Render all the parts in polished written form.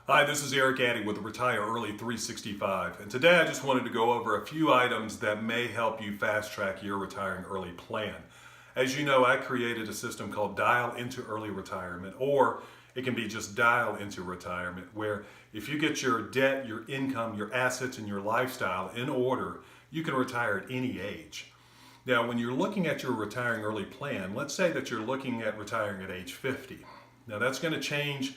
Hi, this is Eric Addy with Retire Early 365, and today I just wanted to go over a few items that may help you fast track your retiring early plan. As you know, I created a system called Dial into Early Retirement, or it can be just Dial into Retirement, where if you get your debt, your income, your assets, and your lifestyle in order, you can retire at any age. Now, when you're looking at your retiring early plan, let's say that you're looking at retiring at age 50. Now, that's going to change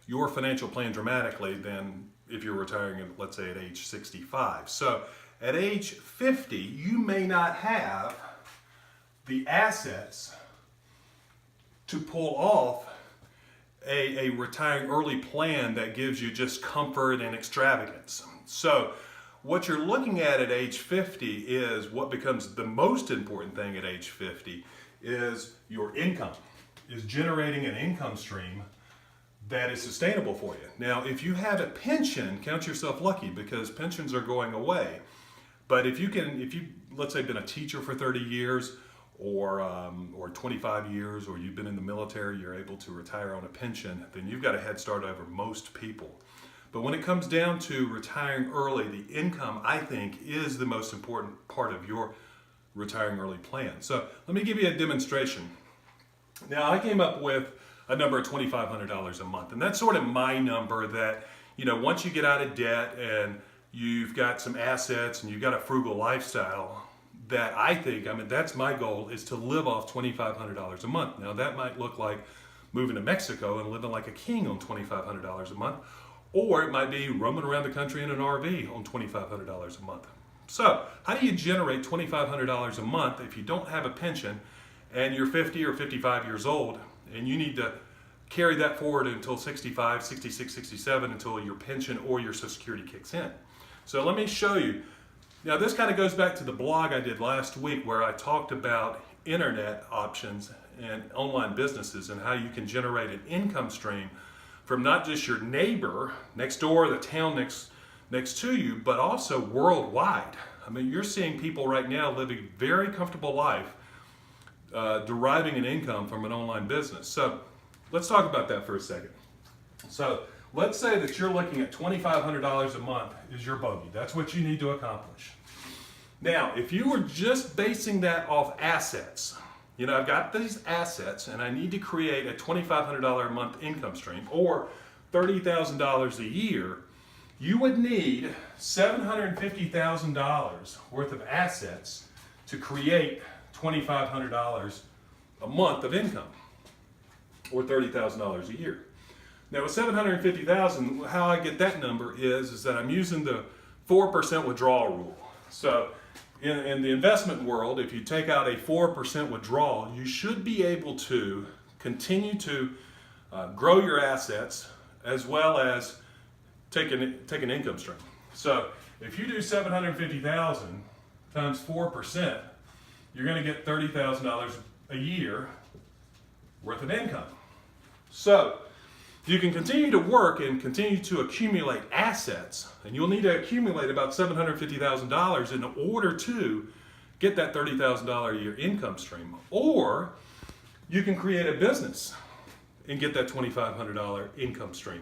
your financial plan dramatically than if you're retiring at, let's say, at age 65. So at age 50, you may not have the assets to pull off a retiring early plan that gives you just comfort and extravagance. So what you're looking at age 50 is what becomes the most important thing at age 50 is your income, is generating an income stream that is sustainable for you. Now, if you have a pension, count yourself lucky because pensions are going away. But if you let's say been a teacher for 30 years or 25 years, or you've been in the military, you're able to retire on a pension, then you've got a head start over most people. But when it comes down to retiring early, the income, I think, is the most important part of your retiring early plan. So let me give you a demonstration. Now, I came up with a number of $2,500 a month. And that's sort of my number that, once you get out of debt and you've got some assets and you've got a frugal lifestyle, that I think, that's my goal, is to live off $2,500 a month. Now, that might look like moving to Mexico and living like a king on $2,500 a month, or it might be roaming around the country in an RV on $2,500 a month. So, how do you generate $2,500 a month if you don't have a pension and you're 50 or 55 years old? And you need to carry that forward until 65, 66, 67, until your pension or your Social Security kicks in. So let me show you. Now, this kind of goes back to the blog I did last week where I talked about internet options and online businesses and how you can generate an income stream from not just your neighbor next door, the town next to you, but also worldwide. You're seeing people right now living a very comfortable life, deriving an income from an online business. So let's talk about that for a second. So let's say that you're looking at $2,500 a month is your bogey. That's what you need to accomplish. Now, if you were just basing that off assets, I've got these assets and I need to create a $2,500 a month income stream or $30,000 a year, you would need $750,000 worth of assets to create $2,500 a month of income, or $30,000 a year. Now with $750,000, how I get that number is that I'm using the 4% withdrawal rule. So in the investment world, if you take out a 4% withdrawal, you should be able to continue to grow your assets as well as take an income stream. So if you do $750,000 times 4%, you're going to get $30,000 a year worth of income. So you can continue to work and continue to accumulate assets, and you'll need to accumulate about $750,000 in order to get that $30,000 a year income stream. Or you can create a business and get that $2,500 income stream.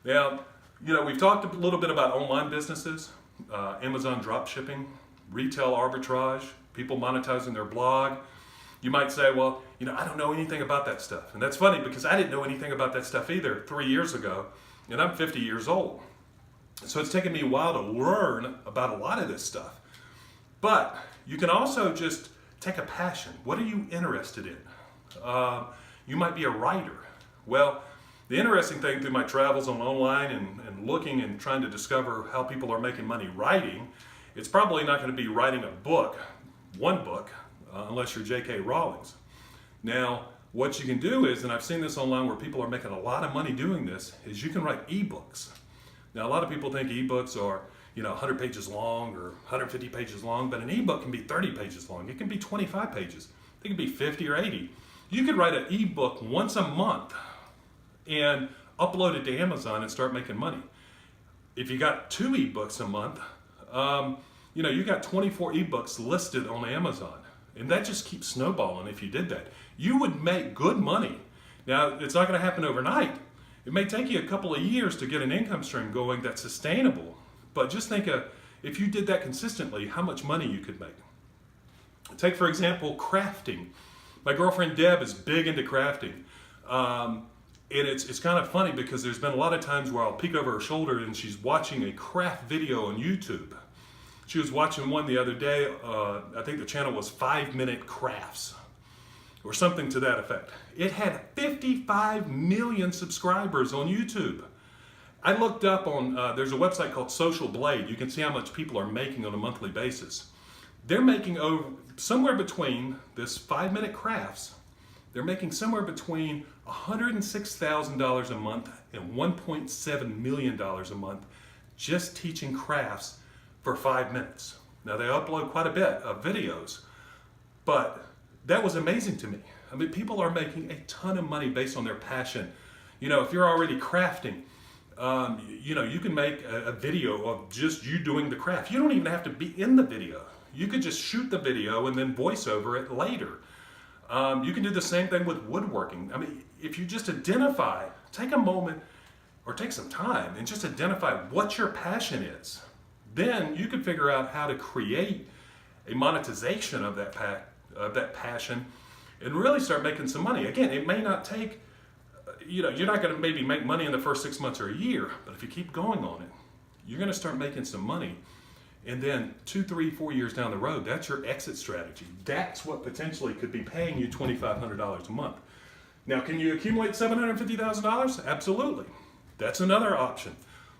Now, we've talked a little bit about online businesses, Amazon drop shipping, retail arbitrage, people monetizing their blog. You might say, well, I don't know anything about that stuff. And that's funny because I didn't know anything about that stuff either 3 years ago, and I'm 50 years old. So it's taken me a while to learn about a lot of this stuff. But you can also just take a passion. What are you interested in? You might be a writer. Well, the interesting thing through my travels online and looking and trying to discover how people are making money writing, it's probably not going to be writing a book, one book, unless you're J.K. Rowling. Now, what you can do is, and I've seen this online where people are making a lot of money doing this, is you can write ebooks. Now, a lot of people think ebooks are, 100 pages long or 150 pages long, but an ebook can be 30 pages long. It can be 25 pages. It can be 50 or 80. You could write an ebook once a month and upload it to Amazon and start making money. If you got 2 ebooks a month, you got 24 ebooks listed on Amazon. And that just keeps snowballing if you did that. You would make good money. Now, it's not going to happen overnight. It may take you a couple of years to get an income stream going that's sustainable, but just think of if you did that consistently, how much money you could make. Take, for example, crafting. My girlfriend Deb is big into crafting. And it's kind of funny because there's been a lot of times where I'll peek over her shoulder and she's watching a craft video on YouTube. She was watching one the other day. I think the channel was 5-Minute Crafts or something to that effect. It had 55 million subscribers on YouTube. I looked up on, there's a website called Social Blade. You can see how much people are making on a monthly basis. They're making over somewhere between this 5-Minute Crafts, they're making somewhere between $106,000 a month and $1.7 million a month just teaching crafts for 5 minutes. Now they upload quite a bit of videos, but that was amazing to me. I mean, people are making a ton of money based on their passion. You know, if you're already crafting, you know, you can make a video of just you doing the craft. You don't even have to be in the video. You could just shoot the video and then voice over it later. You can do the same thing with woodworking. I mean, if you just identify, take a moment or take some time and just identify what your passion is, then you can figure out how to create a monetization of that passion and really start making some money. Again, it may not take, you know, you're not going to maybe make money in the first 6 months or a year, but if you keep going on it, you're going to start making some money. And then 2, 3, 4 years down the road, that's your exit strategy. That's what potentially could be paying you $2,500 a month. Now, can you accumulate $750,000? Absolutely. That's another option.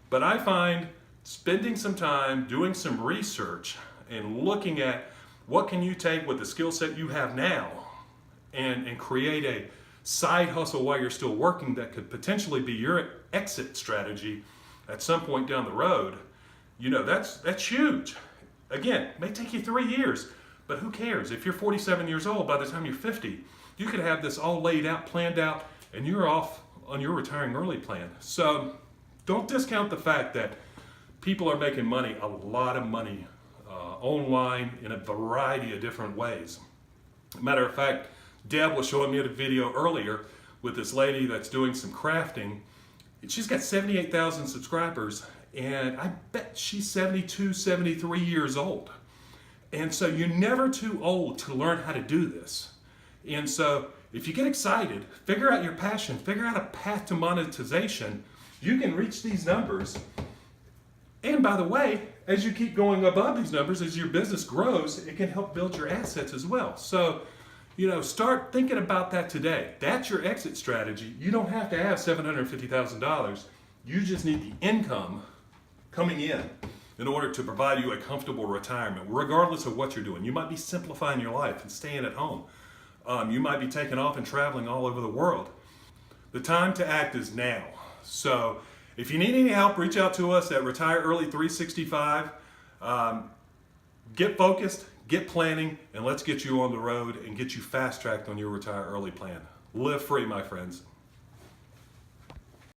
But I find spending some time doing some research and looking at what can you take with the skill set you have now and create a side hustle while you're still working that could potentially be your exit strategy at some point down the road. You know, that's huge. Again, it may take you 3 years, but who cares? If you're 47 years old, by the time you're 50, you could have this all laid out, planned out, and you're off on your retiring early plan. So don't discount the fact that people are making money, a lot of money, online in a variety of different ways. Matter of fact, Deb was showing me a video earlier with this lady that's doing some crafting. She's got 78,000 subscribers. And I bet she's 72, 73 years old. And so you're never too old to learn how to do this. And so if you get excited, figure out your passion, figure out a path to monetization, you can reach these numbers. And by the way, as you keep going above these numbers, as your business grows, it can help build your assets as well. So, you know, start thinking about that today. That's your exit strategy. You don't have to have $750,000. You just need the income coming in order to provide you a comfortable retirement, regardless of what you're doing. You might be simplifying your life and staying at home. You might be taking off and traveling all over the world. The time to act is now. So if you need any help, reach out to us at Retire Early 365. Get focused, get planning, and let's get you on the road and get you fast-tracked on your Retire Early plan. Live free, my friends.